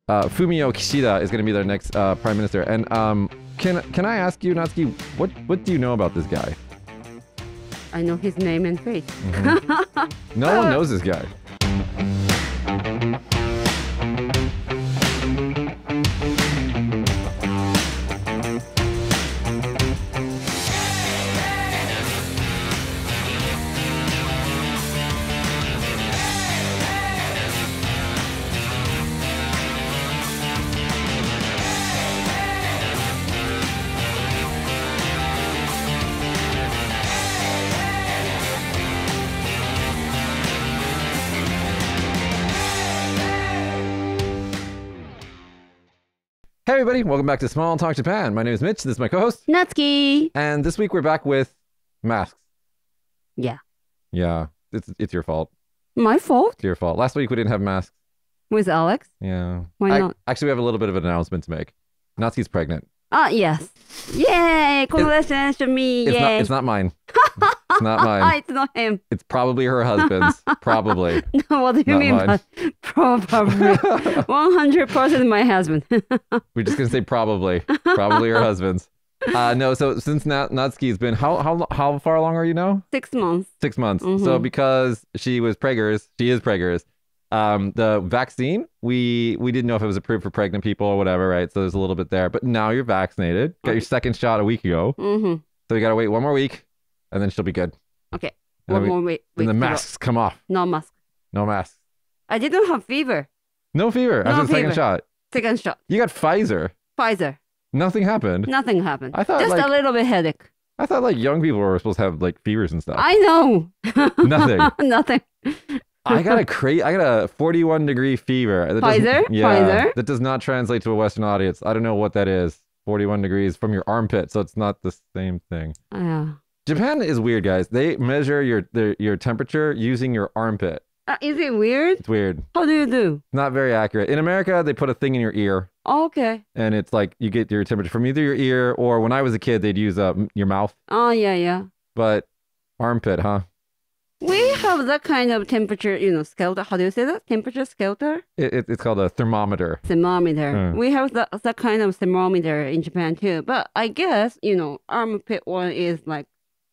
Fumio Kishida is going to be their next prime minister. And can I ask you, Natsuki, what do you know about this guy? I know his name and face. No one knows this guy. Hey everybody, welcome back to Small Talk Japan. My name is Mitch, this is my co-host, Natsuki! and this week we're back with masks. Yeah. Yeah, it's your fault. My fault? It's your fault. Last week we didn't have masks. With Alex? Yeah. Why not? Actually, we have a little bit of an announcement to make. Natsuki's pregnant. Ah, yes. Yay! Congratulations to me! Yay! It's not mine. It's not mine. It's not him. It's probably her husband's. Probably. No, what do you Not mean mine. by probably? 100% my husband. We're just gonna say probably. Probably her husband's. No, so since Natsuki's been how far along are you now? 6 months. 6 months. So because she is preggers, the vaccine, we didn't know if it was approved for pregnant people or whatever, right? So there's a little bit there. But now you're vaccinated. Got your second shot a week ago. So we gotta wait 1 more week, and then she'll be good. Okay. And One then more week. And the masks come off. No mask. No masks. I didn't have fever. No fever after the second fever. shot. Second shot. You got Pfizer. Pfizer. Nothing happened. Nothing happened. I thought, just like- a little bit headache. I thought like young people were supposed to have like fevers and stuff. I know. Nothing. Nothing. I got a 41-degree fever. That doesn't- Pfizer? Yeah. Pfizer? That does not translate to a Western audience. I don't know what that is. 41 degrees from your armpit, so it's not the same thing. Yeah. Japan is weird, guys. They measure your temperature using your armpit. Is it weird? It's weird. How do you do? Not very accurate. In America, they put a thing in your ear, Okay. and it's like you get your temperature from either your ear or when I was a kid, they'd use your mouth. Oh, yeah. But armpit, huh? We have that kind of temperature, scale. How do you say that? Temperature scale? It's called a thermometer. Thermometer. We have that kind of thermometer in Japan too. But I guess, armpit one is like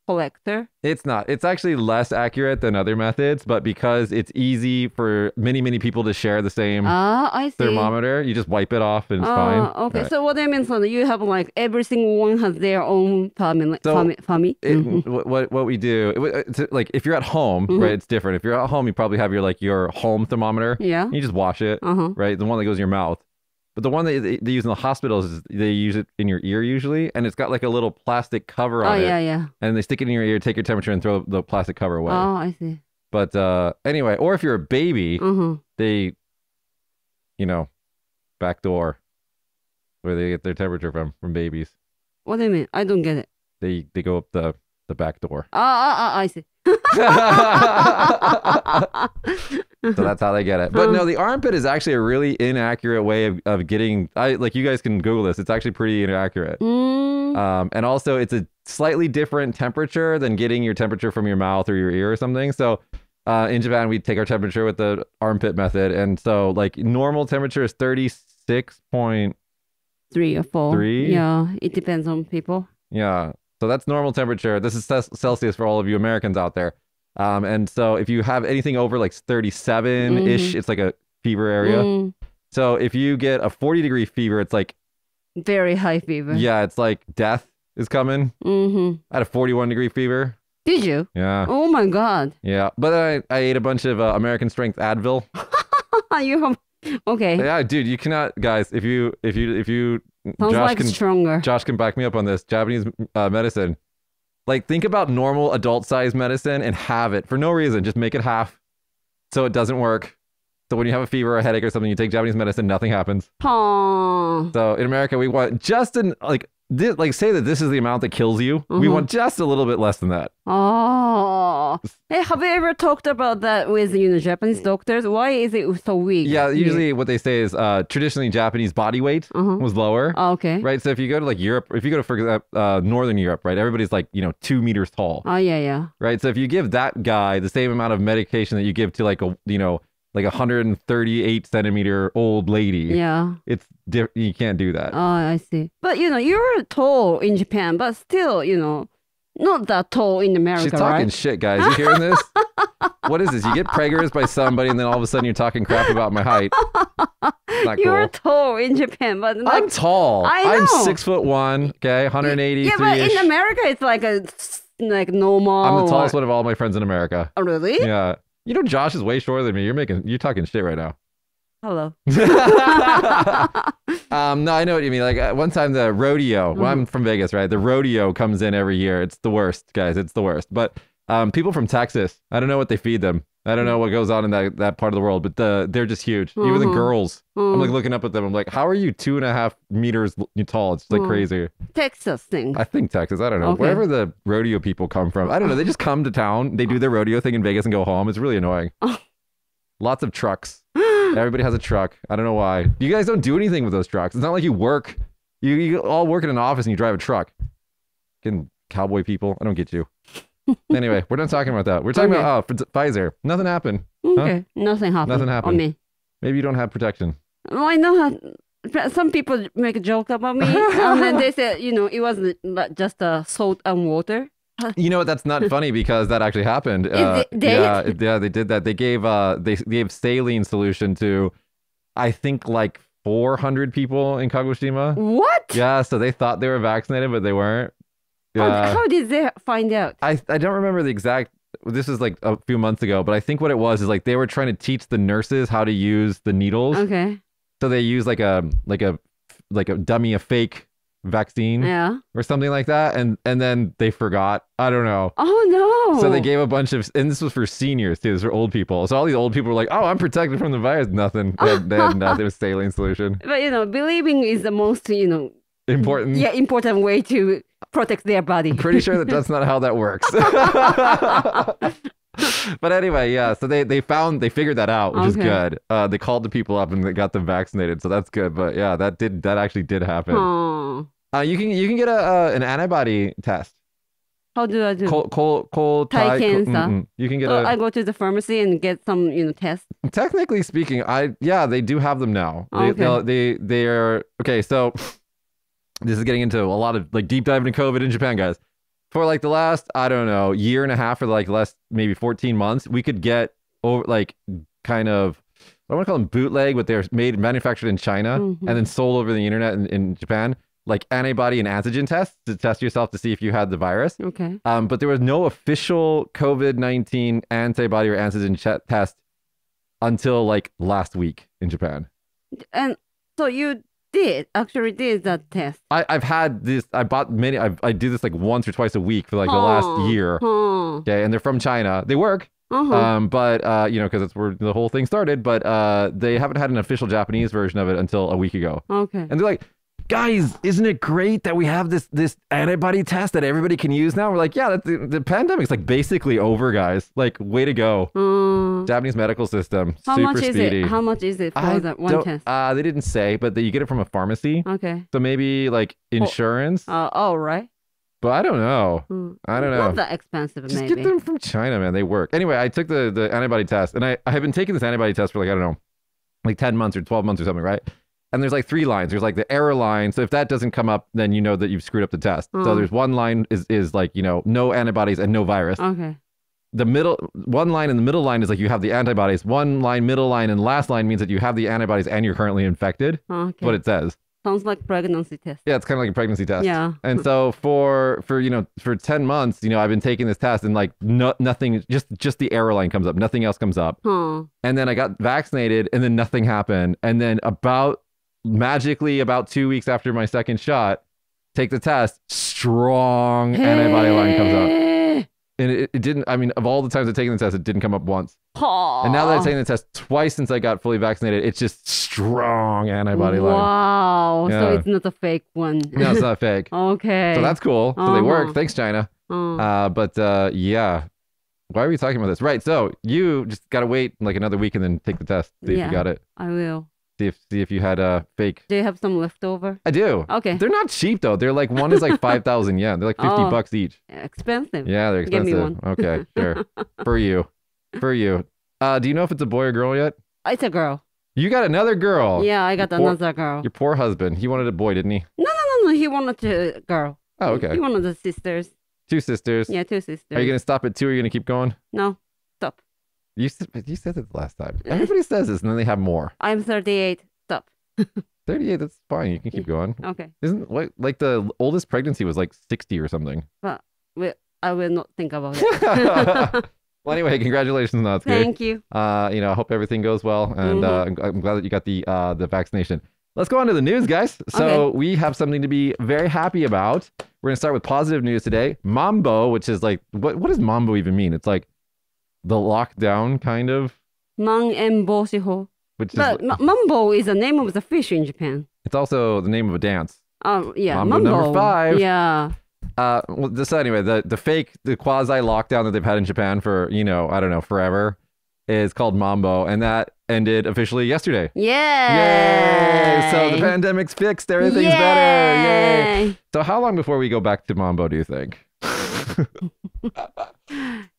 collector. It's not. It's actually less accurate than other methods, but because it's easy for many people to share the same I see. thermometer, you just wipe it off and it's fine. Okay. Right. So what I mean, so you have like every single one has their own family. What we do, like if you're at home, right, it's different. If you're at home, you probably have your home thermometer. Yeah. You just wash it, right? The one that goes in your mouth. But the one that they use in the hospitals is they use it in your ear usually, and it's got like a little plastic cover on it. Yeah. And they stick it in your ear, take your temperature, and throw the plastic cover away. Oh, I see. But anyway, or if you're a baby, they, back door, where they get their temperature from babies. What do you mean? I don't get it. They go up the back door. I see. So that's how they get it. But no, the armpit is actually a really inaccurate way of getting. You guys can Google this. It's actually pretty inaccurate. And also, it's a slightly different temperature than getting your temperature from your mouth or your ear or something. So in Japan, we take our temperature with the armpit method, and so like normal temperature is 36.3 3 or 4. 3? Yeah, it depends on people. Yeah. So that's normal temperature. This is Celsius for all of you Americans out there. And so if you have anything over like 37-ish, it's like a fever area. So if you get a 40-degree fever, it's like... Very high fever. Yeah, it's like death is coming. I had a 41-degree fever. Did you? Yeah. Oh my God. Yeah. But I ate a bunch of American Strength Advil. You have... Okay. Yeah, dude, you cannot... Guys, if you Sounds like stronger. Josh can back me up on this. Japanese medicine. Like, think about normal adult-sized medicine and have it for no reason. Just make it half so it doesn't work. So when you have a fever or a headache or something, you take Japanese medicine, nothing happens. Aww. So in America, we want just say that this is the amount that kills you. We want just a little bit less than that. Oh. Hey, have you ever talked about that with, Japanese doctors? Why is it so weak? Yeah, usually what they say is traditionally Japanese body weight was lower. Oh, okay. Right? So if you go to like Europe, if you go to, for example, Northern Europe, right? Everybody's like, 2 meters tall. Oh, yeah. Right? So if you give that guy the same amount of medication that you give to like a like 138 centimeter old lady. Yeah. You can't do that. Oh, I see. But you're tall in Japan, but still, not that tall in America, She's talking right? shit, guys. You hearing this? What is this? You get preggers by somebody, and then all of a sudden you're talking crap about my height. Not You're cool. tall in Japan, but like, I'm tall. I know. I'm 6'1", okay, 183. Yeah, but in America, it's like normal. I'm the tallest one of all my friends in America. Oh, really? Yeah. Josh is way shorter than me. You're talking shit right now. Hello. No, I know what you mean. Like one time the rodeo, well, I'm from Vegas, right? The rodeo comes in every year. It's the worst, guys. It's the worst. But people from Texas, I don't know what they feed them. I don't know what goes on in that part of the world, but they're just huge. Even the girls. I'm like looking up at them. I'm like, how are you 2.5 meters tall? It's like crazy. Texas thing. I think Texas. I don't know. Okay. Wherever the rodeo people come from. I don't know. They just come to town. They do their rodeo thing in Vegas and go home. It's really annoying. Lots of trucks. Everybody has a truck. I don't know why. You guys don't do anything with those trucks. It's not like you work. You all work in an office and you drive a truck. Fucking cowboy people. I don't get you. Anyway, we're not talking about that. We're talking about Pfizer. Nothing happened. Okay. Huh? Nothing happened. Nothing happened. On me. Maybe you don't have protection. Well, I know how some people make a joke about me, and then they said, it wasn't just salt and water. You know what? That's not funny because that actually happened. Yeah, they did that. They gave saline solution to, I think, like 400 people in Kagoshima. What? Yeah, so they thought they were vaccinated, but they weren't. Yeah. How did they find out? I don't remember the exact. This is like a few months ago, but I think what it was is like they were trying to teach the nurses how to use the needles. Okay. So they use like a fake vaccine or something like that, and then they forgot. I don't know. Oh no. So they gave a bunch of, and this was for seniors too. This was for old people. So all these old people were like, "Oh, I'm protected from the virus." Nothing. They had nothing. It was saline solution. But believing is the most important. Yeah, important way to protect their body. I'm pretty sure that's not how that works. But anyway, yeah. So they figured that out, which is good. They called the people up and they got them vaccinated, so that's good. But yeah, that actually did happen. Oh. You can get an antibody test. How do I do? Cold cancer. You can get I go to the pharmacy and get some tests. Technically speaking, they do have them now. Okay. They are okay. So this is getting into a lot of like deep dive into COVID in Japan, guys. For like the last, I don't know, year and a half or like less, maybe 14 months, we could get over like kind of, I don't want to call them bootleg, but they're manufactured in China and then sold over the internet in Japan, like antibody and antigen tests to test yourself to see if you had the virus. Okay. But there was no official COVID-19 antibody or antigen test until like last week in Japan. And so you actually did that test. I've had this. I bought many. I do this like once or twice a week for like the last year. Okay, and they're from China. They work. But because that's where the whole thing started. But they haven't had an official Japanese version of it until a week ago. Okay. And they're like, guys, isn't it great that we have this antibody test that everybody can use now? We're like, yeah, the pandemic's like basically over, guys. Like, way to go. Japanese medical system. How super much is speedy. it? How much is it for that one test? They didn't say, but you get it from a pharmacy. Okay. So maybe like insurance. Right. But I don't know. I don't know. Not that expensive, Just maybe. get them from China, man. They work. Anyway, I took the antibody test, and I have been taking this antibody test for like, I don't know, like 10 months or 12 months or something, right? And there's like 3 lines. There's like the error line. So if that doesn't come up, then you know that you've screwed up the test. So there's one line is like, no antibodies and no virus. Okay. One line in the middle line is like you have the antibodies. One line, middle line, and last line means that you have the antibodies and you're currently infected. Okay. What it says. Sounds like pregnancy test. Yeah, it's kind of like a pregnancy test. Yeah. And so for 10 months, I've been taking this test and like nothing, just the error line comes up. Nothing else comes up. And then I got vaccinated and then nothing happened. And then magically about 2 weeks after my second shot, take the test, strong antibody line comes up. And it didn't, of all the times I've taken the test, it didn't come up once. And now that I've taken the test twice since I got fully vaccinated, it's just strong antibody line. Wow. Yeah. So it's not a fake one. No, it's not fake. Okay. So that's cool. So they work. Thanks, China. Yeah. Why are we talking about this? Right. So you just got to wait like another week and then take the test. See if you got it. I will. See if you had a fake. Do you have some leftover? I do. Okay. They're not cheap though. They're like, one is like 5,000 yen. They're like $50 each. Expensive. Yeah, they're expensive. Give me one. Okay, sure. For you. Do you know if it's a boy or girl yet? It's a girl. You got another girl. Yeah, I got another girl. Your poor husband. He wanted a boy, didn't he? No. He wanted a girl. Oh, okay. He wanted the sisters. 2 sisters. Yeah, 2 sisters. Are you going to stop at 2 or are you going to keep going? No, stop. You said it last time. Everybody says this and then they have more. I'm 38. Stop. 38, that's fine. You can keep going. Okay. Isn't like the oldest pregnancy was like 60 or something? But I will not think about it. Well, anyway, congratulations, Natsuki. Thank you. I hope everything goes well, and I'm glad that you got the vaccination. Let's go on to the news, guys. So we have something to be very happy about. We're gonna start with positive news today. Mambo, which is like, what does Mambo even mean? It's like the lockdown kind of. 망엠보시호. But Mambo is the name of the fish in Japan. It's also the name of a dance. Oh yeah, Mambo number 5. Yeah. So anyway, the quasi lockdown that they've had in Japan for, I don't know, forever is called Mambo, and that ended officially yesterday. Yay! Yay! So the pandemic's fixed, everything's better. Yay! So how long before we go back to Mambo, do you think?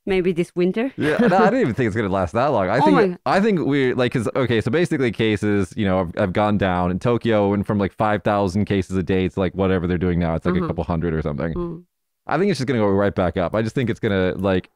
Maybe this winter. Yeah, no, I don't even think it's gonna last that long. I think we're like, so basically cases, have gone down in Tokyo, went from like 5,000 cases a day to like whatever they're doing now. It's like a couple hundred or something. I think it's just gonna go right back up. I just think it's gonna like,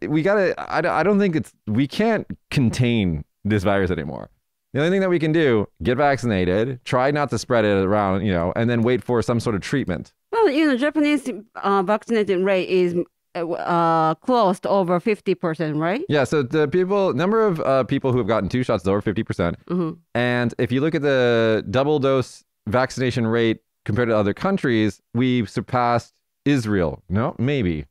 I don't think we can't contain this virus anymore. The only thing that we can do, get vaccinated, try not to spread it around, and then wait for some sort of treatment. Well, Japanese vaccination rate is close to over 50%, right? Yeah, so the number of people who have gotten 2 shots is over 50%. And if you look at the double dose vaccination rate compared to other countries, we've surpassed Israel. No, maybe.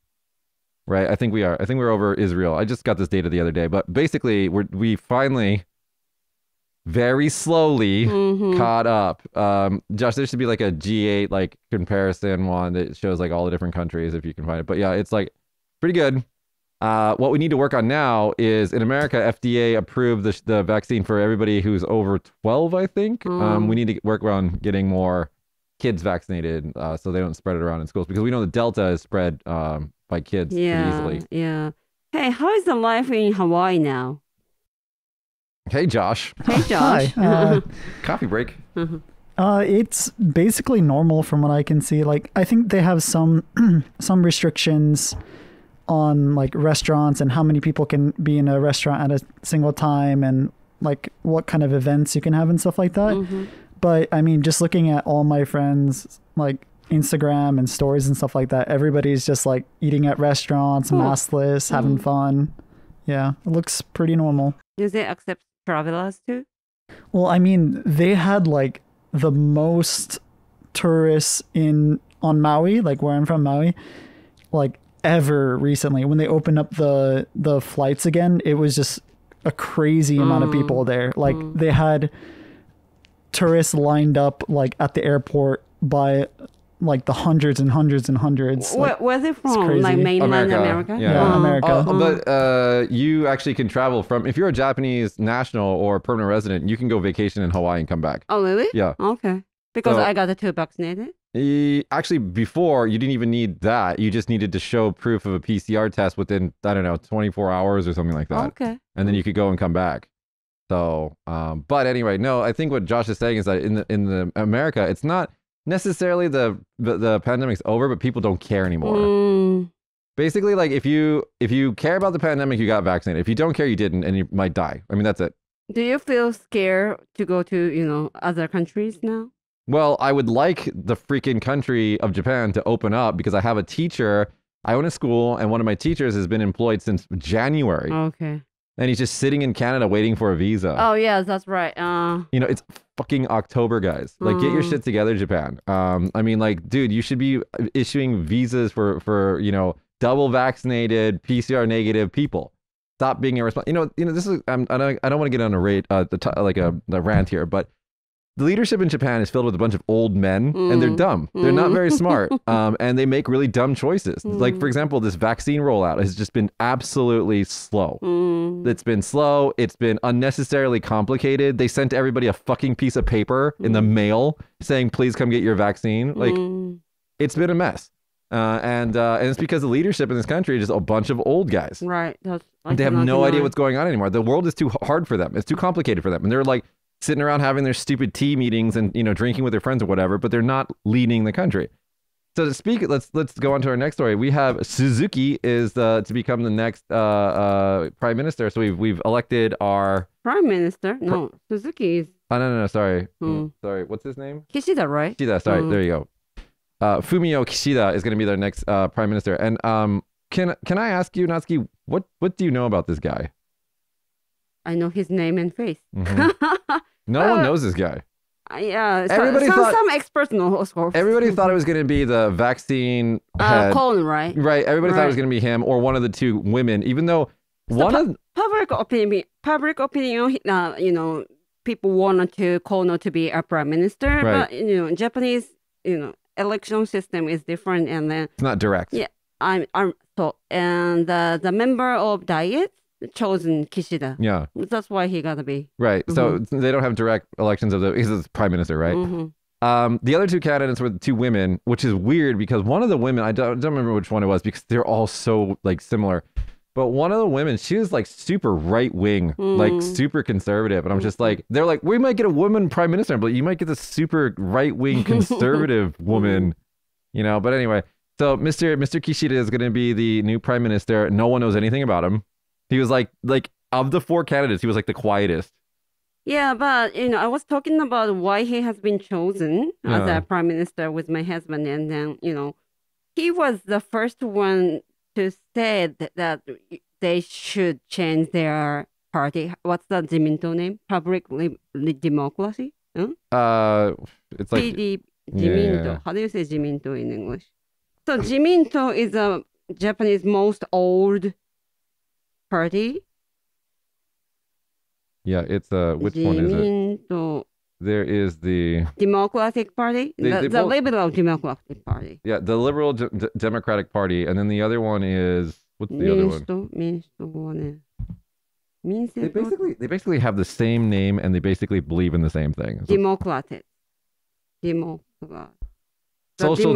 Right? I think we are. I think we're over Israel. I just got this data the other day, but basically we finally very slowly caught up. Josh, there should be like a G8 like comparison one that shows like all the different countries if you can find it. But yeah, it's like pretty good. What we need to work on now is in America, FDA approved the vaccine for everybody who's over 12, I think. We need to work on getting more kids vaccinated so they don't spread it around in schools, because we know the Delta is spread by kids pretty easily. Yeah. Hey, how is the life in Hawaii now? Hey, Josh. Hey, Josh. Hi. Coffee break. It's basically normal from what I can see. Like, I think they have some restrictions on like restaurants and how many people can be in a restaurant at a single time, and like what kind of events you can have and stuff like that. But I mean, just looking at all my friends, like Instagram and stories and stuff like that, everybody's just like eating at restaurants, maskless, having fun. Yeah, it looks pretty normal. Do they accept travelers too? Well, I mean, they had like the most tourists on Maui, like where I'm from, Maui, like ever recently. When they opened up the flights again, it was just a crazy amount of people there. Like they had tourists lined up like at the airport by like the hundreds and hundreds and hundreds. Where are they from? Like mainland America? Yeah, America. But you actually can travel if you're a Japanese national or permanent resident, you can go vacation in Hawaii and come back. Oh, really? Yeah. Okay. Because I got the 2 vaccinated? Actually, before, you didn't even need that. You just needed to show proof of a PCR test within, I don't know, 24 hours or something like that. Okay. And then you could go and come back. So, but anyway, no, I think what Josh is saying is that in the America, it's not necessarily the pandemic's over, but people don't care anymore. Basically, like if you care about the pandemic, you got vaccinated. If you don't care, you didn't, and you might die. I mean, that's it. Do you feel scared to go to other countries now? Well, I would like the freaking country of Japan to open up, because I have a teacher. I own a school, and one of my teachers has been employed since January. Okay. And he's just sitting in Canada waiting for a visa. Oh, yeah, that's right. It's fucking October, guys. Like, get your shit together, Japan. I mean, like, dude, you should be issuing visas for double vaccinated, PCR negative people. Stop being irresponsible. This is, I don't want to get on a rant here, but the leadership in Japan is filled with a bunch of old men, and they're dumb. They're not very smart, and they make really dumb choices. Like, for example, this vaccine rollout has just been absolutely slow. It's been slow. It's been unnecessarily complicated. They sent everybody a fucking piece of paper in the mail saying, please come get your vaccine. Like, it's been a mess. And it's because the leadership in this country is just a bunch of old guys. Right. They have no idea what's going on anymore. The world is too hard for them. It's too complicated for them. And they're like sitting around having their stupid tea meetings and, drinking with their friends or whatever, but they're not leading the country. So to speak, let's go on to our next story. We have Suzuki is to become the next prime minister. So we've elected our prime minister. No, Suzuki is. Oh no, sorry, sorry. What's his name? Kishida, right? Kishida. Sorry, there you go. Fumio Kishida is going to be their next prime minister. And can I ask you, Natsuki, what do you know about this guy? I know his name and face. Mm-hmm. No one knows this guy. Yeah, some experts know. Also. Everybody thought it was going to be the vaccine head. Colin, right? Right. Everybody thought it was going to be him or one of the two women, even though public opinion, people wanted to Kono to be a prime minister, right. But Japanese, election system is different, and then it's not direct. Yeah, and the member of Diet chosen Kishida. Yeah, that's why he gotta be right. So they don't have direct elections he's the prime minister, right? The other two candidates were the two women, which is weird because one of the women, I don't remember which one it was because they're all so like similar. But one of the women, she was like super right wing, like super conservative. And I'm just like, they're like, we might get a woman prime minister, but you might get this super right wing conservative woman, But anyway, so Mr. Kishida is going to be the new prime minister. No one knows anything about him. He was like of the four candidates, he was like the quietest. Yeah, but I was talking about why he has been chosen as a prime minister with my husband, and then he was the first one to say that they should change their party. What's the Jiminto name? Public Democracy? It's like PD, Jiminto. Yeah. How do you say Jiminto in English? So Jiminto is a Japanese most old party. Yeah, it's which one is it? There is the Democratic Party, the Liberal Democratic Party. Yeah, the Liberal Democratic Party, and then the other one is what's the other one? They basically have the same name, and they basically believe in the same thing. Democratic. Social oh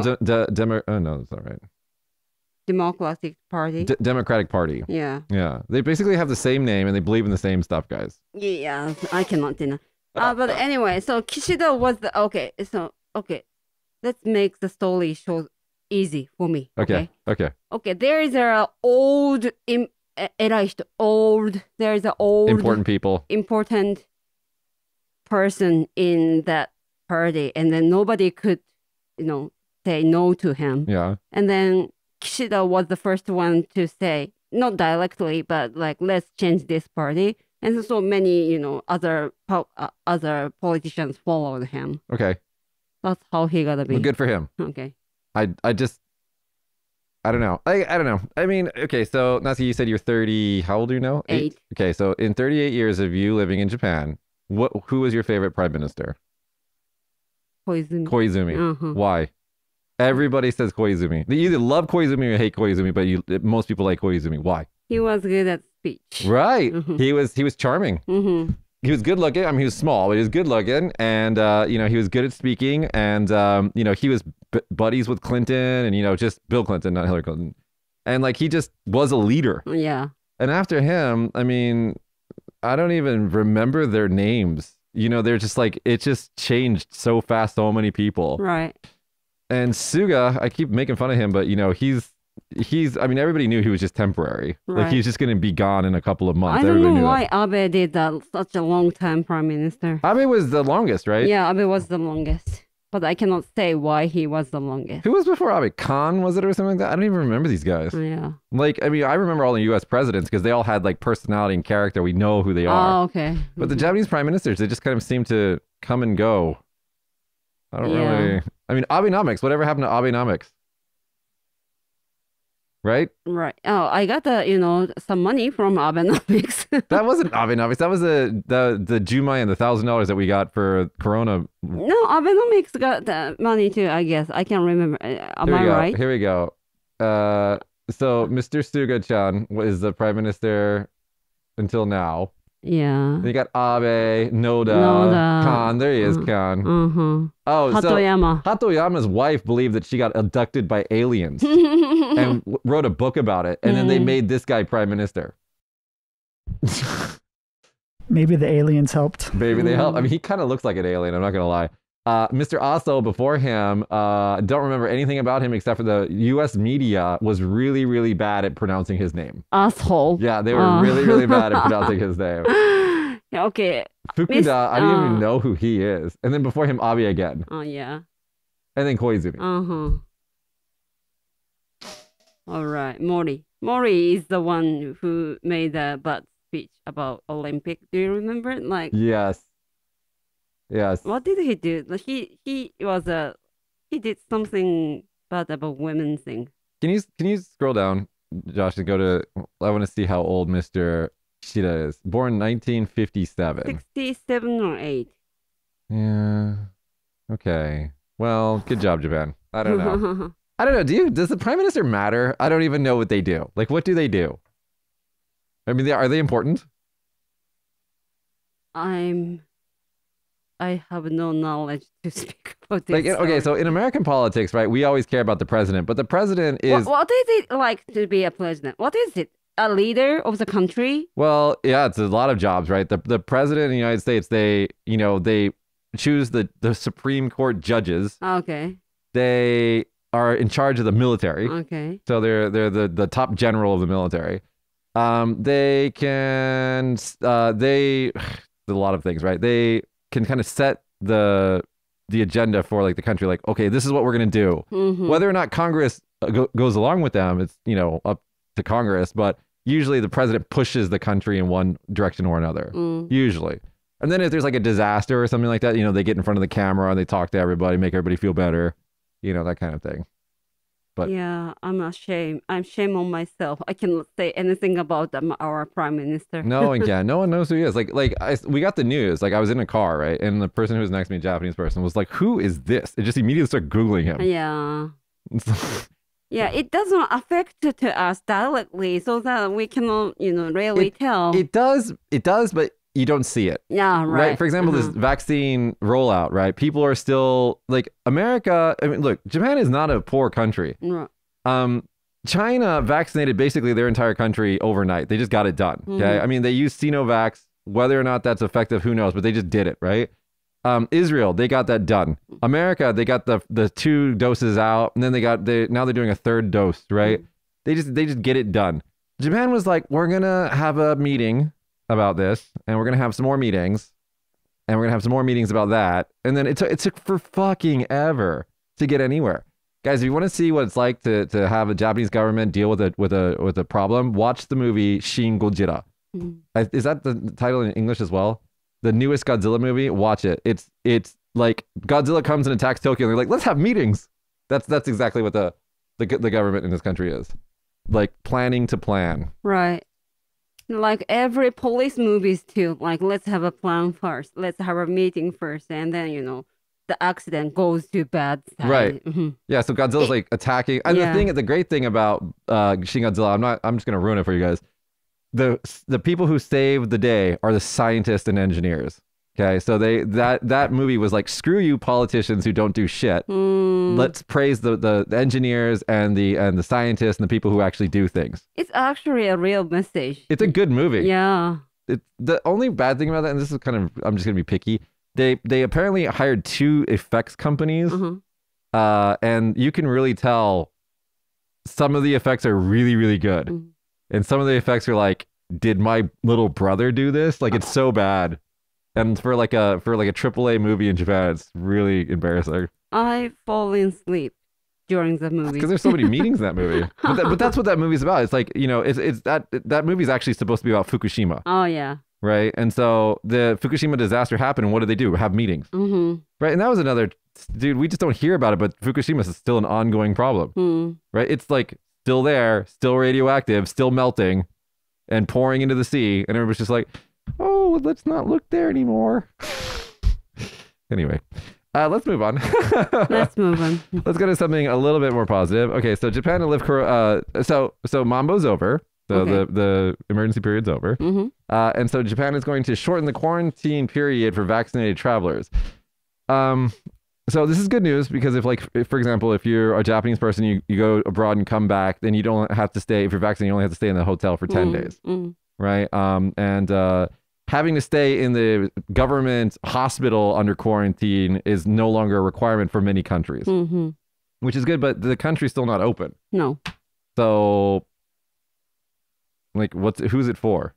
no, that's not right. Democratic Party. Democratic Party. Yeah. Yeah. They basically have the same name and they believe in the same stuff, guys. Yeah, I cannot deny. But anyway, so Kishida was okay. Let's make the story show easy for me. Okay. There is a old, there is an old important person in that party, and then nobody could, say no to him. Yeah. And then Kishida was the first one to say, not directly, but like, let's change this party. And so many, other politicians followed him. Okay. That's how he gotta be. Well, good for him. Okay. I don't know. I don't know. I mean, okay, so Natsuki, you said you're 30, how old are you now? 8. Okay, so in 38 years of you living in Japan, who was your favorite prime minister? Koizumi. Why? Everybody says Koizumi. They either love Koizumi or hate Koizumi, but most people like Koizumi. Why? He was good at speech. Right. He was charming. He was good looking. I mean, he was small, but he was good looking, and he was good at speaking, and he was buddies with Clinton, and just Bill Clinton, not Hillary Clinton, and like he just was a leader. Yeah. And after him, I mean, I don't even remember their names. They're just like it just changed so fast. So many people. Right. And Suga, I keep making fun of him, but he's I mean, everybody knew he was just temporary. Right. Like he's just going to be gone in a couple of months. I don't Everybody know knew why that. Abe did that, such a long time prime minister. Abe was the longest, right? Yeah, Abe was the longest. But I cannot say why he was the longest. Who was before Abe? Khan, was it, or something like that? I don't even remember these guys. Yeah. Like, I mean, I remember all the U.S. presidents because they all had like personality and character. We know who they are. Oh, okay. But the Japanese prime ministers, they just kind of seem to come and go. I don't really... I mean, Abenomics. Whatever happened to Abenomics? Right? Right. Oh, I got some money from Abenomics. That wasn't Abenomics. That was the Jumai and the $1,000 that we got for Corona. No, Abenomics got the money too, I guess. I can't remember. Am I right? Here we go. So Mr. Stugachan is the prime minister until now. Yeah. You got Abe, Noda, Noda. Khan. There he is, Khan. Oh, Hatoyama. so Hatoyama's wife believed that she got abducted by aliens and wrote a book about it. And then they made this guy prime minister. Maybe the aliens helped. Maybe they helped. I mean, he kind of looks like an alien. I'm not going to lie. Mr. Aso before him, don't remember anything about him except for the U.S. media was really, really bad at pronouncing his name. Asshole. Yeah, they were really, really bad at pronouncing his name. Okay. Fukuda, I don't even know who he is. And then before him, Abe again. Oh, yeah. And then Koizumi. All right. Mori. Mori is the one who made the bad speech about Olympic. Do you remember? Like, Yes. what did he do? Like, he did something bad about women thing. Can you scroll down, Josh, and go to? I want to see how old Mr. Kishida is. Born 1957. 67 or 8. Yeah. Okay. Well, good job, Japan. I don't know. I don't know. Does the prime minister matter? I don't even know what they do. Like, what do they do? I mean, are they important? I have no knowledge to speak about this. Like, okay, so in American politics, right, we always care about the president, but the president is... What is it like to be a president? What is it? A leader of the country? Well, yeah, it's a lot of jobs, right? The president of the United States, they choose the Supreme Court judges. Okay. They are in charge of the military. Okay. So they're the top general of the military. They can... a lot of things, right? They can kind of set the agenda for like the country, like, okay, this is what we're going to do. Whether or not Congress goes along with them, it's, up to Congress, but usually the president pushes the country in one direction or another, usually. And then if there's like a disaster or something like that, they get in front of the camera and they talk to everybody, make everybody feel better, that kind of thing. But yeah, I'm ashamed. I'm shame on myself. I cannot say anything about our prime minister. No one can. No one knows who he is. We got the news. Like, I was in a car, right? And the person who was next to me, a Japanese person, was like, "Who is this?" It just immediately started Googling him. Yeah. Yeah, it doesn't affect to us directly, so that we cannot, really tell. It does, but you don't see it. Yeah, right. For example, this vaccine rollout, right? People are still like America. I mean, look, Japan is not a poor country. Right. China vaccinated basically their entire country overnight. They just got it done. Okay. I mean, they used Sinovac. Whether or not that's effective, who knows? But they just did it, right? Israel, they got that done. America, they got the 2 doses out, and then now they're doing a 3rd dose, right? They just get it done. Japan was like, we're gonna have a meeting about this, and we're gonna have some more meetings, and we're gonna have some more meetings about that, and then it took for fucking ever to get anywhere. Guys, if you want to see what it's like to have a Japanese government deal with a problem, watch the movie Shin Godzilla. Is that the title in English as well? The newest Godzilla movie. Watch it. It's like Godzilla comes and attacks Tokyo, and they're like, let's have meetings. That's exactly what the government in this country is, like, planning to plan. Right. Like every police movies too, like, let's have a plan first, let's have a meeting first, and then the accident goes to bad side. Right. Yeah, so Godzilla's like attacking, and the great thing about Shin Godzilla, I'm just gonna ruin it for you guys. The people who save the day are the scientists and engineers. Okay, so that movie was like, screw you politicians who don't do shit. Let's praise the engineers and the scientists and the people who actually do things. It's actually a real message. It's a good movie. Yeah. The only bad thing about that, and this is I'm just gonna be picky. They apparently hired 2 effects companies, and you can really tell some of the effects are really, really good, and some of the effects are like, did my little brother do this? Like, it's so bad. And for like a AAA movie in Japan, it's really embarrassing. I fall asleep during the movie because there's so many meetings in that movie. But that's what that movie's about. It's like, it's that movie's actually supposed to be about Fukushima. Oh yeah. Right. And so the Fukushima disaster happened, and what do? Have meetings. Right. And that was another, dude, we just don't hear about it, but Fukushima is still an ongoing problem. Right. It's like still there, still radioactive, still melting and pouring into the sea, and everybody's just like, oh, let's not look there anymore. Anyway, let's move on. Let's move on. Let's go to something a little bit more positive. Okay, so Japan to lift so Mambo's over. So Okay. the emergency period's over. Mm-hmm. And so Japan is going to shorten the quarantine period for vaccinated travelers. So this is good news because if, for example, if you're a Japanese person, you go abroad and come back, then you don't have to stay, if you're vaccinated, you only have to stay in the hotel for 10 days, right? And having to stay in the government hospital under quarantine is no longer a requirement for many countries, which is good, but the country's still not open. No. So, like, who's it for?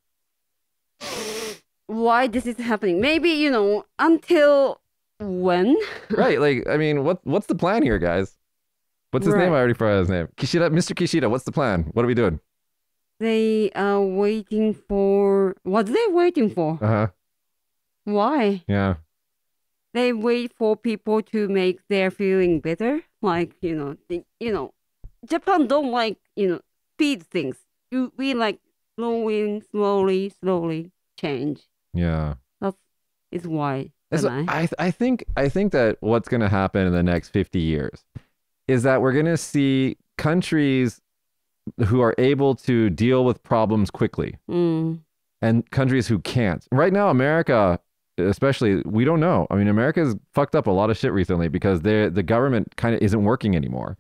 Why this is happening? Maybe, until when? Right, like, I mean, what's the plan here, guys? What's his name? I already forgot his name. Kishida, Mr. Kishida, what's the plan? What are we doing? They are waiting for... What are they waiting for? Uh-huh. Why? Yeah. They wait for people to make their feeling better. Like, Japan don't like, speed things. We like slowly change. Yeah. That is why. I think that what's going to happen in the next 50 years is that we're going to see countries who are able to deal with problems quickly and countries who can't. Right now, America, especially, we don't know. I mean, America's fucked up a lot of shit recently because the government kind of isn't working anymore.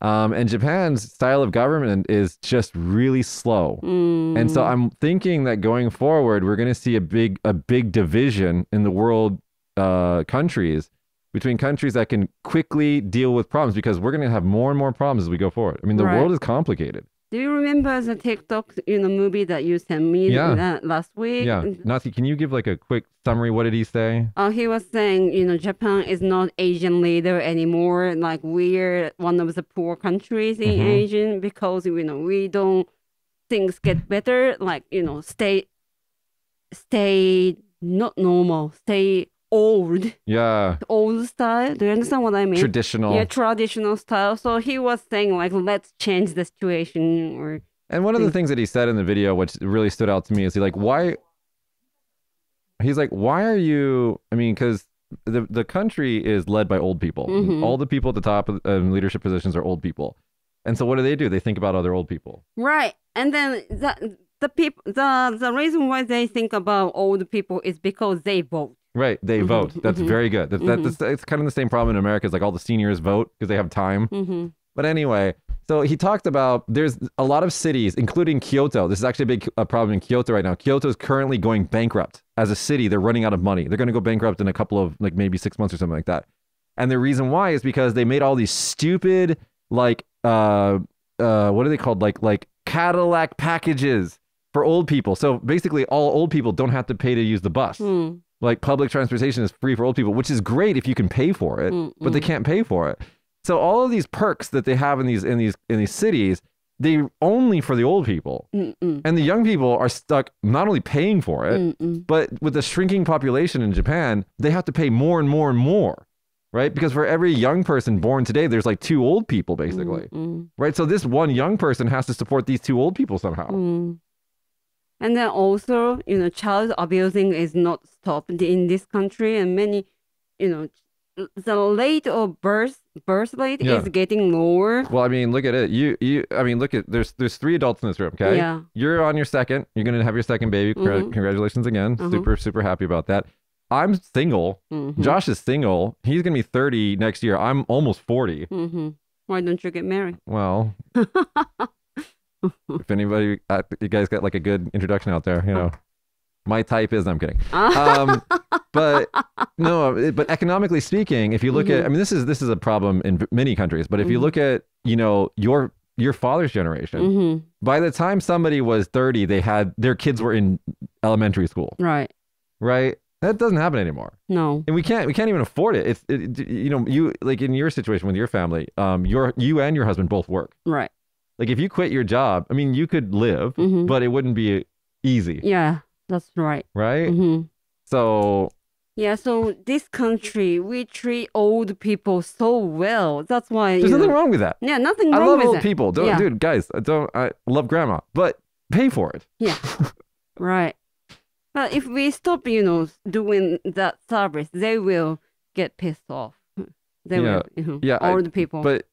And Japan's style of government is just really slow. And so I'm thinking that going forward, we're going to see a big division in the world countries between countries that can quickly deal with problems because we're going to have more and more problems as we go forward. I mean, the world is complicated. Do you remember the TikTok movie that you sent me last week? Yeah. Natsu, can you give like a quick summary? What did he say? He was saying, Japan is not Asian leader anymore. Like we're one of the poor countries in Asia because, we don't, things get better. Like, stay not normal, stay old. Yeah. Old style. Do you understand what I mean? Traditional. Yeah, traditional style. So he was saying like, let's change the situation. And one of the things that he said in the video, which really stood out to me, is why are you, I mean, because the country is led by old people. All the people at the top of leadership positions are old people. And so what do? They think about other old people. Right. And then the reason why they think about old people is because they vote. Right, they vote. That's very good. It's kind of the same problem in America. It's like all the seniors vote because they have time. But anyway, so he talked about there's a lot of cities, including Kyoto. This is actually a big problem in Kyoto right now. Kyoto is currently going bankrupt as a city. They're running out of money. They're going to go bankrupt in a couple of maybe 6 months or something like that. And the reason why is because they made all these stupid what are they called? Like Cadillac packages for old people. So basically, all old people don't have to pay to use the bus. Like public transportation is free for old people, which is great if you can pay for it, but they can't pay for it. So all of these perks that they have in these cities, they only for the old people, and the young people are stuck not only paying for it, but with the shrinking population in Japan, they have to pay more and more and more, right? Because for every young person born today, there's like 2 old people basically, right? So this one young person has to support these 2 old people somehow. And then also, child abusing is not stopped in this country, and many, the rate of birth rate is getting lower. Well, I mean, look at it. I mean, look at there's 3 adults in this room. Okay. Yeah. You're on your second. You're gonna have your second baby. Congratulations again. Super happy about that. I'm single. Josh is single. He's gonna be 30 next year. I'm almost 40. Why don't you get married? Well. If anybody, you guys got like a good introduction out there, my type is, I'm kidding. But no, but economically speaking, if you look at, I mean, this is a problem in many countries, but if you look at, your father's generation, by the time somebody was 30, their kids were in elementary school. Right. Right. That doesn't happen anymore. No. And we can't even afford it. You like in your situation with your family, you and your husband both work. Right. Like if you quit your job, I mean, you could live, but it wouldn't be easy. Yeah, that's right. Right? So... Yeah, so this country, we treat old people so well. That's why... There's nothing wrong with that. Yeah, nothing wrong with it. I love old people. Dude, guys, I love grandma, but pay for it. Yeah, right. But if we stop, doing that service, they will get pissed off. They will, old people. But...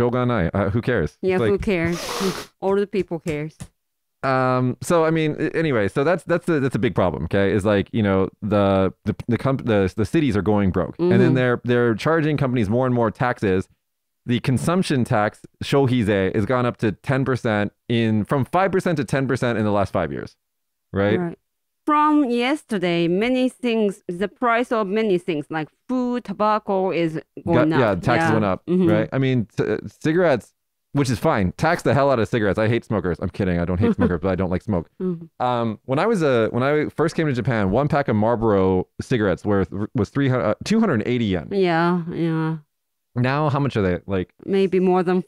Shogunai. Who cares? Yeah, It's like, who cares? All the people cares. so I mean, anyway, so that's a big problem. Okay, is like, you know, the cities are going broke, and then they're charging companies more and more taxes. The consumption tax, shohize, has gone up to 10% from 5% to 10% in the last 5 years, right? From yesterday, many things, the price of many things like food, tobacco is going up. Yeah, taxes went up, right? I mean, cigarettes, which is fine. Tax the hell out of cigarettes. I hate smokers. I'm kidding. I don't hate smokers, but I don't like smoke. When I first came to Japan, one pack of Marlboro cigarettes was 280 yen. Yeah. Now, how much are they? Like maybe more than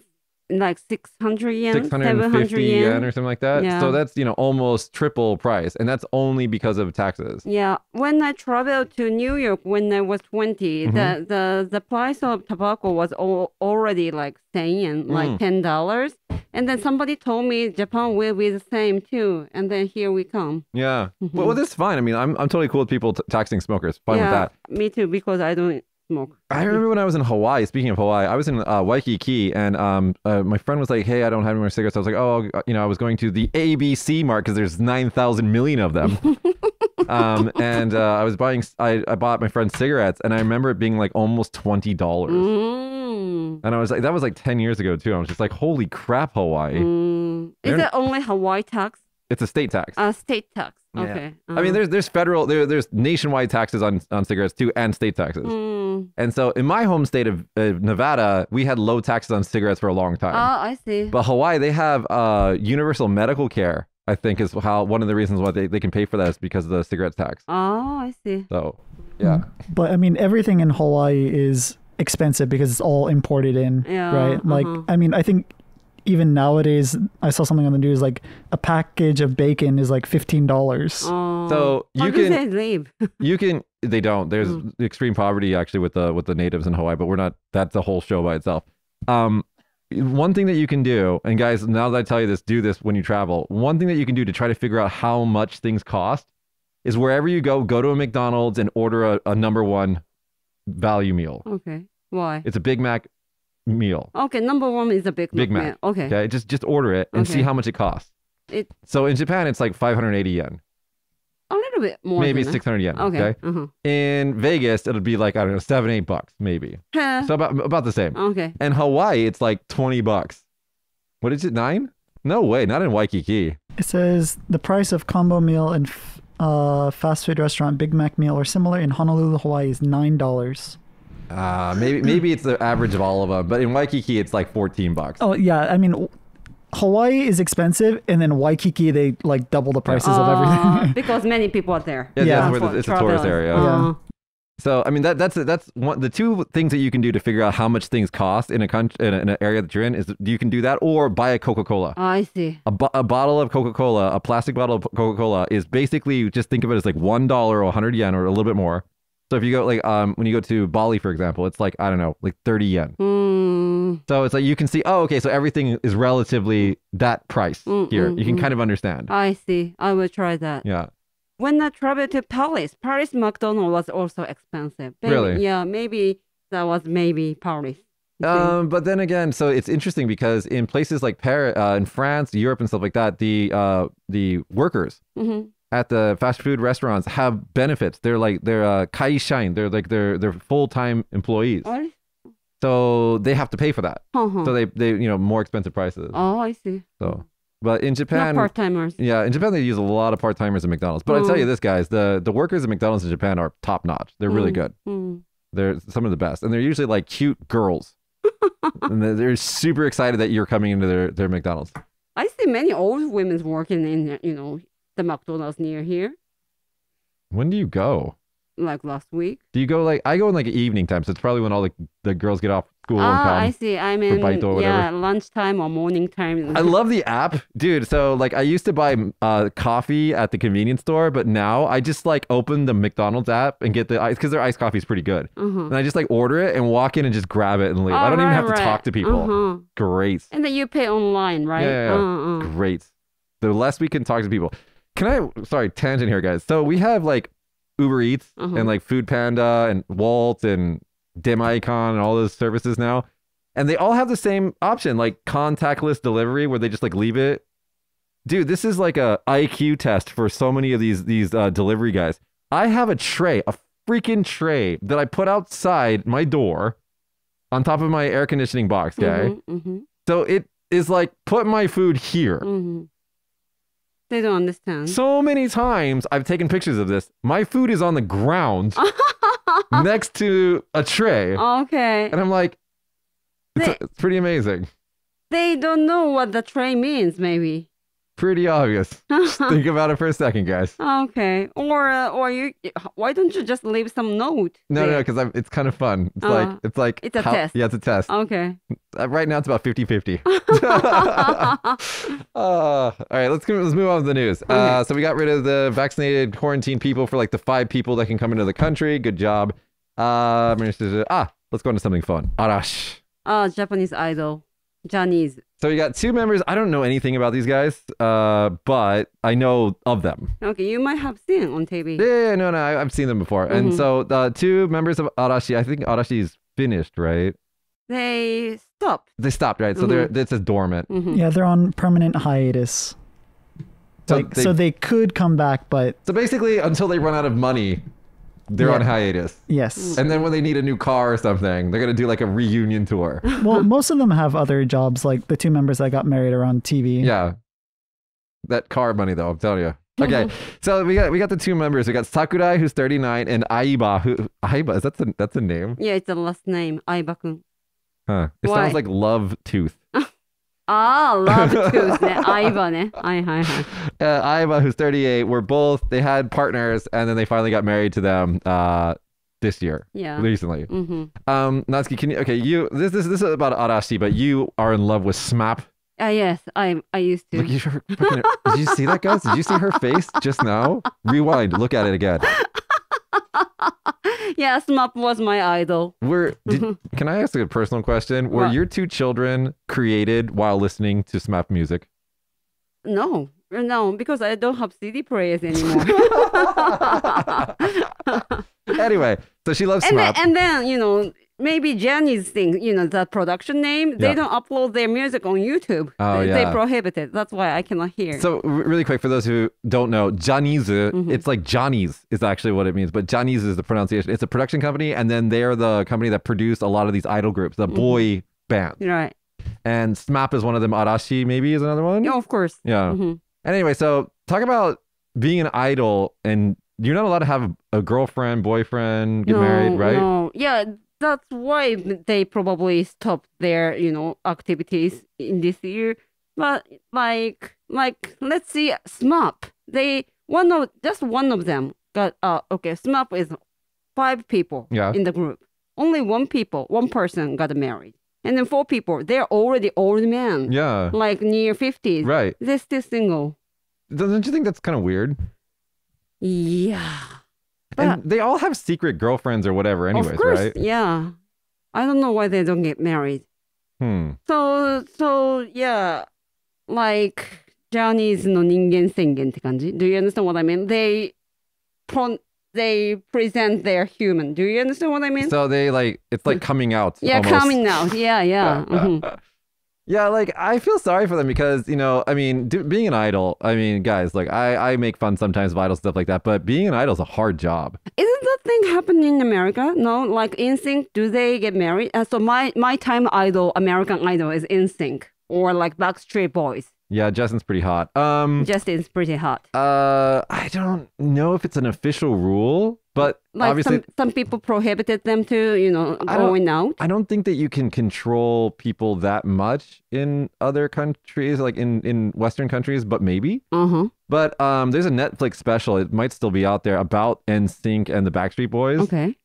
like 600 yen, 650 yen or something like that. Yeah. So that's, you know, almost triple price, and that's only because of taxes. Yeah, when I traveled to New York when I was 20, the price of tobacco was already like 10 yen, like $10. And then somebody told me Japan will be the same too. And then here we come. Yeah. Well, that's fine. I mean, I'm totally cool with people taxing smokers. Fine with that. Me too, because I don't smoke. I remember when I was in Hawaii, speaking of Hawaii, I was in Waikiki, and my friend was like, hey, I don't have any more cigarettes. I was like, oh, you know, I was going to the ABC Mart because there's 9,000 million of them. And I was I bought my friend cigarettes, and I remember it being like almost $20. And I was like, that was like 10 years ago too. I was just like, holy crap, Hawaii. Is it only Hawaii tax? It's a state tax. State tax. Yeah. Okay. I mean, there's federal, there's nationwide taxes on cigarettes too, and state taxes. And so in my home state of Nevada, we had low taxes on cigarettes for a long time. Oh, I see. But Hawaii, they have universal medical care, I think, is how one of the reasons why they can pay for that is because of the cigarette tax. Oh, I see. So, yeah. But I mean, everything in Hawaii is expensive because it's all imported in, right? Like, I mean, I think even nowadays, I saw something on the news, like a package of bacon is like $15. Oh. So How do they live? They don't. There's extreme poverty actually with the natives in Hawaii, but we're not, that's a whole show by itself. One thing that you can do, and guys, now that I tell you this, do this when you travel. One thing that you can do to try to figure out how much things cost is wherever you go to a McDonald's and order a number one value meal. Okay. Why? It's a Big Mac meal. Okay, number one is a Big Mac. Okay. Okay, just order it and see how much it costs. So in Japan, it's like 580 yen. A little bit more. Maybe 600 yen. Okay. In Vegas, it'll be like, I don't know, $7-8 maybe. So about the same. Okay. And Hawaii, it's like $20. What is it, 9? No way, not in Waikiki. It says the price of combo meal in fast food restaurant Big Mac meal or similar in Honolulu, Hawaii is $9. Maybe it's the average of all of them, but in Waikiki it's like $14. Oh yeah, I mean, Hawaii is expensive, and then Waikiki they like double the prices of everything because many people are there. Yeah, that's where it's a tourist area. Yeah. So I mean that's one the two things that you can do to figure out how much things cost in a country in an area that you're in is you can do that or buy a Coca-Cola. Oh, I see. A bottle of Coca-Cola, a plastic bottle of Coca-Cola is basically, just think of it as like $1 or 100 yen or a little bit more. So if you go like when you go to Bali, for example, it's like, I don't know, like 30 yen. So it's like you can see, oh, okay, so everything is relatively that price here. You can kind of understand. I see. I will try that. Yeah. When I traveled to Paris McDonald's was also expensive. Really? Yeah, maybe that was Paris. But then again, so it's interesting because in places like Paris, in France, Europe, and stuff like that, the workers at the fast food restaurants have benefits. They're kaishain. They're like they're full-time employees. What? So they have to pay for that. So they more expensive prices. Oh, I see. So, but in Japan, not part-timers. Yeah, in Japan they use a lot of part-timers at McDonald's. But I tell you this, guys, the workers at McDonald's in Japan are top-notch. They're really good. They're some of the best, and they're usually like cute girls. And they're super excited that you're coming into their McDonald's. I see many old women working in the McDonald's near here. When do you go? Like last week. Do you go I go in like evening time, so it's probably when all the girls get off school and come. I see. I mean, lunchtime or morning time. I love the app, dude. So like I used to buy coffee at the convenience store, but now I just like open the McDonald's app and get the ice because their iced coffee is pretty good. And I just like order it and walk in and just grab it and leave. I don't even have to talk to people. Great. And then you pay online, right? Yeah. Great. The less we can talk to people. Sorry, tangent here, guys. So we have like Uber Eats and like Food Panda and Walt and Demaicon and all those services now. And they all have the same option, like contactless delivery, where they just like leave it. Dude, this is like a IQ test for so many of these delivery guys. I have a freaking tray that I put outside my door on top of my air conditioning box, okay? So it is like, put my food here. They don't understand. So many times I've taken pictures of this. My food is on the ground next to a tray. Okay. And I'm like, it's pretty amazing. They don't know what the tray means, maybe. Pretty obvious. Just think about it for a second, guys. Okay. Or you, why don't you just leave some note? No, because it's kind of fun. It's like it's a test. Yeah, it's a test. Okay. Right now it's about 50-50. All right, let's move on to the news. Okay. So we got rid of the vaccinated quarantine people for like the 5 people that can come into the country. Good job. Let's go into something fun. Arashi. Japanese idol. Johnny's. So we got 2 members. I don't know anything about these guys, but I know of them. Okay, you might have seen on TV. Yeah, no, I've seen them before. And so 2 members of Arashi, I think Arashi's finished, right? They stopped. They stopped, right? So it says dormant. Yeah, they're on permanent hiatus. So they could come back, but... So basically, until they run out of money, they're on hiatus. Yes. And then when they need a new car or something, they're going to do like a reunion tour. Well, most of them have other jobs, like the 2 members that got married are on TV. Yeah. That car money, though, I'm telling you. Okay, so we got the 2 members. We got Sakurai, who's 39, and Aiba, Aiba, that's a name? Yeah, it's the last name, Aiba-kun. Huh. It sounds like Love Tooth. Love Tooth ね。Aiba ね。はいはいはい。Aiba, who's 38, they had partners, and then they finally got married to them this year. Yeah. Recently. Natsuki, this is about Arashi, but you are in love with SMAP. Yes, I used to. Did you see that, guys? Did you see her face just now? Rewind, look at it again. Yeah, SMAP was my idol. Can I ask a personal question? Were your 2 children created while listening to SMAP music? No, because I don't have CD players anymore. Anyway, so she loves SMAP. And then, maybe Jenny's thing, the production name, they don't upload their music on YouTube. They prohibit it. That's why I cannot hear. So really quick, for those who don't know, Johnny's, it's like Johnny's is actually what it means, but Johnny's is the pronunciation. It's a production company, and then they're the company that produced a lot of these idol groups, the boy bands. Right. And SMAP is one of them. Arashi maybe is another one. Yeah, of course. Yeah. And anyway, so talk about being an idol, and you're not allowed to have a girlfriend, boyfriend, get married, right? No. Yeah. That's why they probably stopped their, activities in this year. But like, let's see, SMAP. Just one of them got. SMAP is 5 people in the group. Only one person got married, and then 4 people. They're already old men. Yeah, like near 50s. Right. They're still single. Don't you think that's kind of weird? Yeah. And they all have secret girlfriends or whatever anyways, of course, right? Yeah. I don't know why they don't get married. So yeah, like Johnny's の人間宣言って感じ? Do you understand what I mean? They present their human. Do you understand what I mean? So it's like coming out. Yeah, almost. Coming out. Yeah. Yeah, like I feel sorry for them because, being an idol, guys, like I make fun sometimes of idol stuff like that, but being an idol is a hard job. Isn't that thing happening in America? No, like NSYNC, do they get married? So my time idol, American Idol is NSYNC or like Backstreet Boys. Yeah, Justin's pretty hot. Justin's pretty hot. I don't know if it's an official rule, but like obviously some people prohibited them to, going out. I don't think that you can control people that much in other countries, like in Western countries, but maybe. But there's a Netflix special. It might still be out there about NSYNC and the Backstreet Boys. Okay.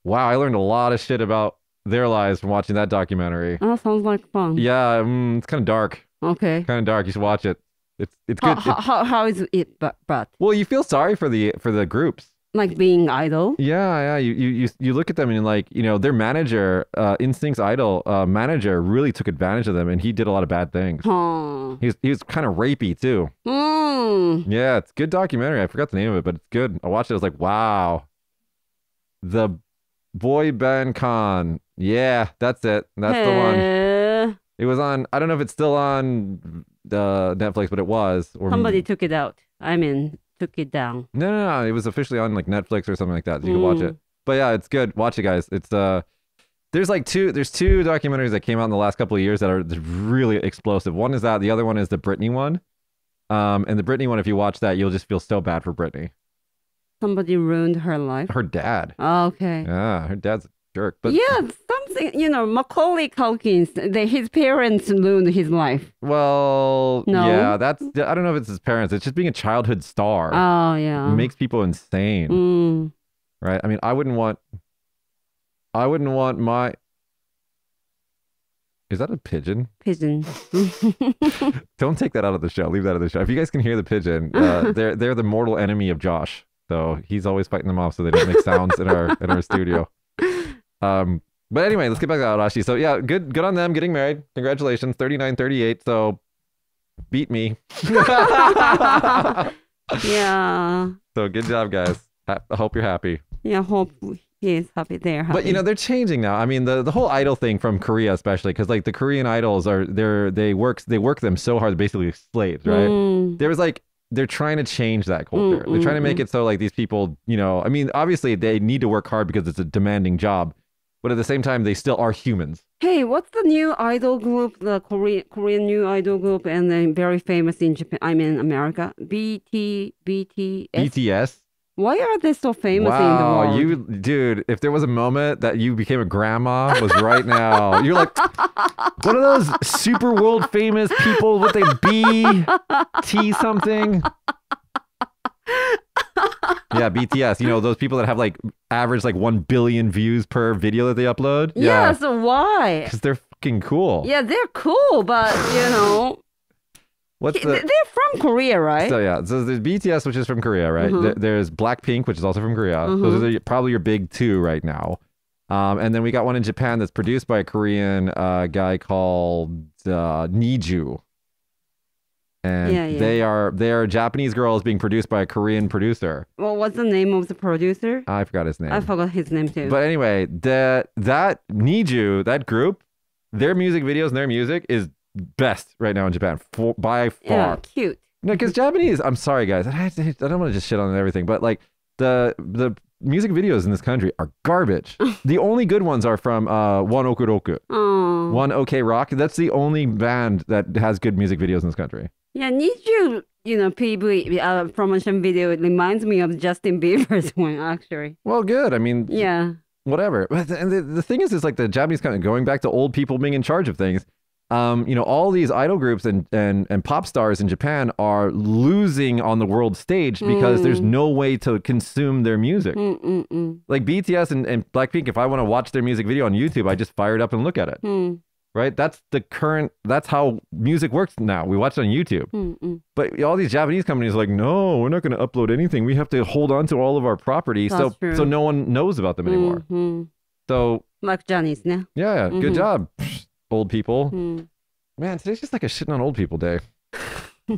Wow, I learned a lot of shit about their lives from watching that documentary. Oh, sounds like fun. Yeah, it's kind of dark. Okay. Kind of dark. You should watch it. It's good. How is it, but? Well, you feel sorry for the groups. Like being idol? Yeah. You look at them and like, their manager, NSYNC's idol manager really took advantage of them, and he did a lot of bad things. He was kind of rapey too. Yeah, it's a good documentary. I forgot the name of it, but it's good. I watched it. I was like, wow. The Boy Band Con. Yeah, that's it. That's the one. It was on, I don't know if it's still on Netflix, but it was. Or Somebody took it out. I mean, took it down. No. It was officially on like Netflix or something like that. So you can watch it. But yeah, it's good. Watch it, guys. It's there's two documentaries that came out in the last couple of years that are really explosive. One is that, the other one is the Britney one. And the Britney one, if you watch that, you'll just feel so bad for Britney. Somebody ruined her life. Her dad. Oh, okay. Yeah, her dad's a jerk. But yeah, something, Macaulay Culkin, his parents ruined his life. Well, no? Yeah, I don't know if it's his parents. It's just being a childhood star. Oh, yeah. It makes people insane. Right? I mean, I wouldn't want my... Is that a pigeon? Pigeon. Don't take that out of the show. Leave that out of the show. If you guys can hear the pigeon, they're the mortal enemy of Josh. So he's always fighting them off so they don't make sounds in our studio. But anyway, let's get back to Arashi. So yeah, good on them getting married. Congratulations. 39, 38. So beat me. Yeah. So good job, guys. I hope you're happy. Yeah, hope he is happy. They're happy. But they're changing now. I mean, the whole idol thing from Korea, especially because like the Korean idols they work them so hard, they're basically slaves, right? There was like, they're trying to change that culture. They're trying to make it so like these people, I mean, obviously they need to work hard because it's a demanding job, but at the same time, they still are humans. Hey, what's the new idol group, the Korean new idol group, and then very famous in Japan, I mean, America? BTS? Why are they so famous in the world? Dude, if there was a moment that you became a grandma, was right now. You're like one of those super world famous people with a BT something. Yeah, BTS. Those people that have like average like 1 billion views per video that they upload. Yeah, so why? Because they're fucking cool. Yeah, they're cool, but they're from Korea, right? So yeah, so there's BTS, which is from Korea, right? There's Blackpink, which is also from Korea. Those are probably your big two right now. And then we got one in Japan that's produced by a Korean guy called Niju. And they are Japanese girls being produced by a Korean producer. Well, what's the name of the producer? I forgot his name. I forgot his name too. But anyway, that Niju, that group, their music videos and their music is best right now in Japan by far. Yeah, cute. No, because Japanese, I'm sorry guys, I don't want to just shit on everything, but like the music videos in this country are garbage. The only good ones are from One Ok Roku. One OK Rock. That's the only band that has good music videos in this country. Yeah, Niju, PV promotion video, it reminds me of Justin Bieber's one, actually. Well, good. I mean, yeah, whatever. But the thing is like the Japanese kind of going back to old people being in charge of things. All these idol groups and pop stars in Japan are losing on the world stage because there's no way to consume their music. Like BTS and Blackpink, if I want to watch their music video on YouTube, I just fire it up and look at it. Right? That's how music works now. We watch it on YouTube. But all these Japanese companies are like, no, we're not going to upload anything. We have to hold on to all of our property so no one knows about them anymore. So like Johnny's now. Yeah, good job. Old people. Man, today's just like a shitting on old people day. We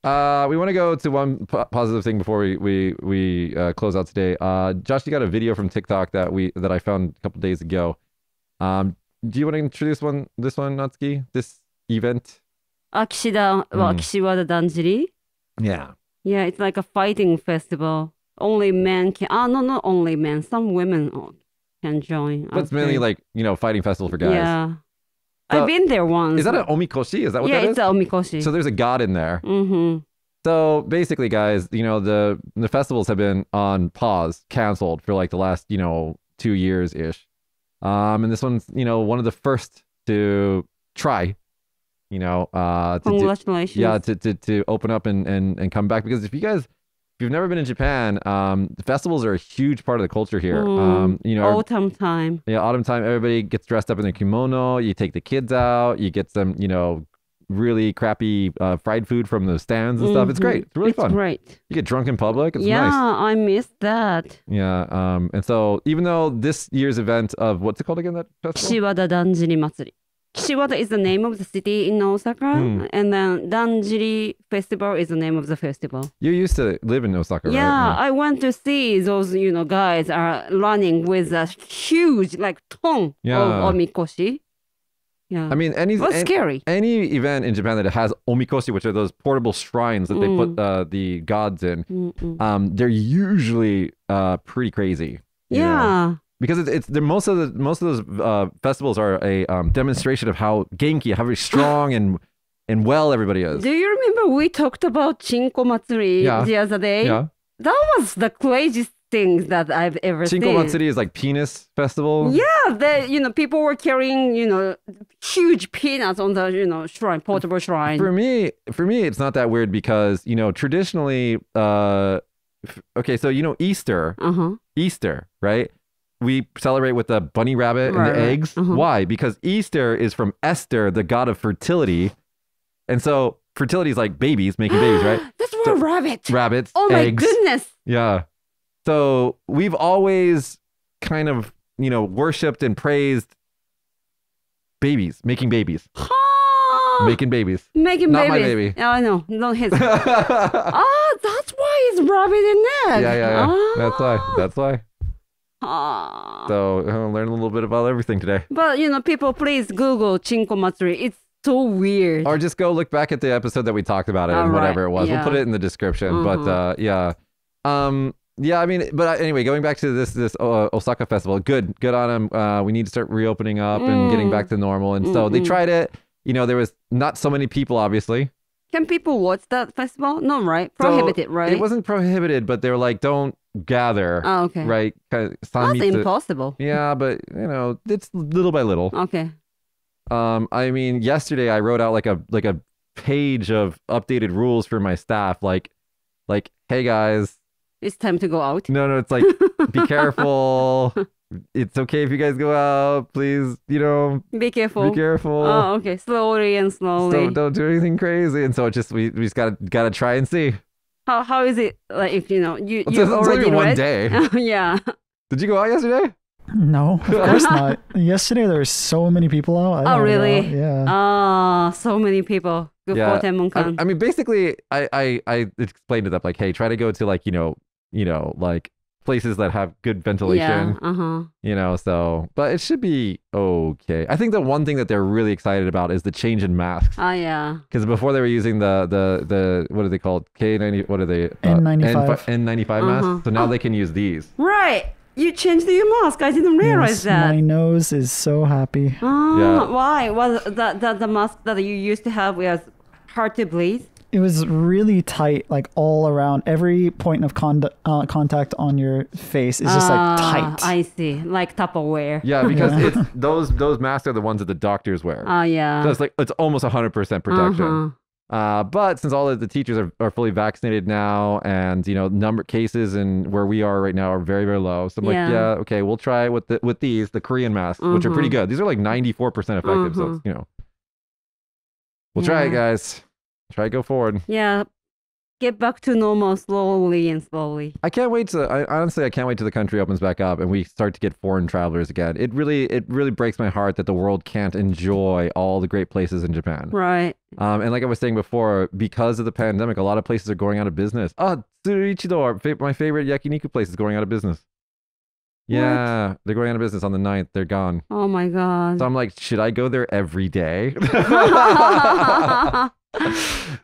want to go to one positive thing before we close out today. Josh, you got a video from TikTok that I found a couple days ago. Do you want to introduce this one, Natsuki? This event? Kishida Kishiwada Danjiri. Yeah. Yeah, it's like a fighting festival. Only men can. Not only men. Some women can join. But it's mainly like fighting festival for guys. Yeah. I've been there once. Is that an omikoshi? Is that what that is? Yeah, it's an omikoshi. So there's a god in there. So basically, guys, the festivals have been on pause, canceled for like the last 2 years ish. And this one's one of the first to try. Congratulations. To open up and come back, because if you've never been in Japan, the festivals are a huge part of the culture here. Autumn time. Yeah, autumn time. Everybody gets dressed up in their kimono. You take the kids out. You get some, really crappy fried food from the stands and stuff. It's great. It's really fun. It's great. You get drunk in public. It's nice. Yeah, I missed that. Yeah. And so even though this year's event of, what's it called again, that festival? Kishiwada Danjiri Matsuri. Kishiwada is the name of the city in Osaka, and then Danjiri Festival is the name of the festival. You used to live in Osaka, right? Yeah, I went to see those, guys are running with a huge, like, ton of omikoshi. Yeah. I mean, scary. Any event in Japan that has omikoshi, which are those portable shrines that they put the gods in, they're usually pretty crazy. Yeah. Because most of those festivals are a demonstration of how genki, how very strong and well everybody is. Do you remember we talked about Chinko Matsuri the other day? Yeah. That was the craziest thing that I've ever seen. Chinko Matsuri is like penis festival. Yeah, people were carrying, huge peanuts on the, shrine, portable shrine. For me, it's not that weird because, traditionally, okay, so Easter, Easter, right? We celebrate with the bunny rabbit and the eggs. Why? Because Easter is from Esther, the god of fertility. And so fertility is like babies, making babies, right? That's more rabbits, oh my eggs. goodness. Yeah. So we've always kind of, worshipped and praised babies, making babies. Making babies. Making Not babies. my baby. Oh, I know. Not his. That's why it's rabbit and egg. Yeah. That's why. So learn a little bit about everything today. But people, please Google Chinko Matsuri. It's so weird. Or just go look back at the episode that we talked about it and whatever it was. We'll put it in the description. But yeah, I mean, but anyway, going back to this Osaka festival, good on them. We need to start reopening up and getting back to normal. And so they tried it. There was not so many people, obviously. Can people watch that festival? No, right? Prohibited, right? It wasn't prohibited, but they were like, don't gather. Oh, okay. Right? That's impossible. Yeah, but it's little by little. Okay. I mean, yesterday I wrote out like a page of updated rules for my staff, like, hey guys, it's time to go out. No, it's like, be careful. It's okay if you guys go out, please. Be careful. Be careful. Oh, okay. Slowly. Don't do anything crazy. And so it just we just gotta try and see. How is it like if you it's already only read? one day. Yeah. Did you go out yesterday? No, of course not. Yesterday there were so many people out. Oh really? Yeah. So many people. Yeah. I mean, basically, I explained to them like, hey, try to go to like like places that have good ventilation. Yeah. So but it should be okay. I think the one thing that they're really excited about is the change in masks. Oh yeah. Because before they were using the what are they called? K90. What are they? N95. N95 masks. So now they can use these. Right. You changed your mask. I didn't realize that. My nose is so happy. Why? Was the mask that you used to have was hard to breathe? It was really tight, like all around. Every point of contact on your face is just like tight. I see, like Tupperware. Yeah, because it's those masks are the ones that the doctors wear. Oh yeah. So it's almost 100% protection. But since all of the teachers are fully vaccinated now, and number cases and where we are right now are very, very low. So I'm like, okay, we'll try with the Korean masks, which are pretty good. These are like 94% effective. So it's, we'll try it, guys. Try to go forward. Yeah. Get back to normal slowly. I can't wait honestly, I can't wait till the country opens back up and we start to get foreign travelers again. It really breaks my heart that the world can't enjoy all the great places in Japan. Right. And like I was saying before, because of the pandemic, a lot of places are going out of business. Tsuruichido, my favorite yakiniku place, is going out of business. Yeah, they're going out of business on the 9th. They're gone. Oh my God. So I'm like, should I go there every day?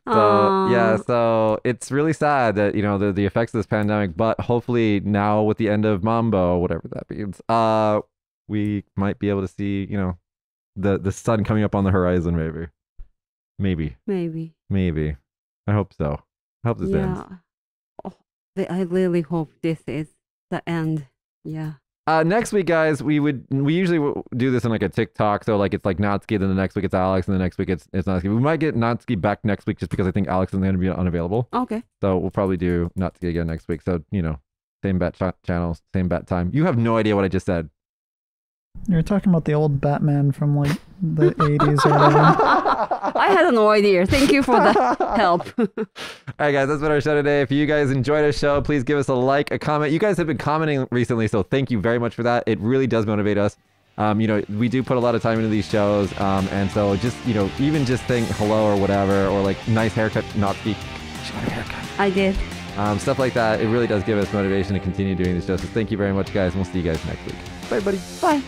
So it's really sad that the effects of this pandemic, but hopefully now with the end of Mambo, whatever that means, we might be able to see the sun coming up on the horizon. Maybe I hope so. I hope this ends. I really hope this is the end. Yeah. Next week, guys, we usually do this in like a TikTok. So like it's like Natsuki, then the next week it's Alex, and the next week it's Natsuki. We might get Natsuki back next week just because I think Alex is going to be unavailable. Okay. So we'll probably do Natsuki again next week. So same bat channel, same bat time. You have no idea what I just said. You're talking about the old Batman from like the 80s or whatever. I had no idea. Thank you for the help. All right, guys, that's been our show today. If you guys enjoyed our show, please give us a like, a comment. You guys have been commenting recently, so thank you very much for that. It really does motivate us. We do put a lot of time into these shows, and so just, even just saying hello or whatever, or like nice haircut, not speak. She got a haircut. I did. Stuff like that. It really does give us motivation to continue doing these shows. So thank you very much, guys, and we'll see you guys next week. Bye, buddy. Bye.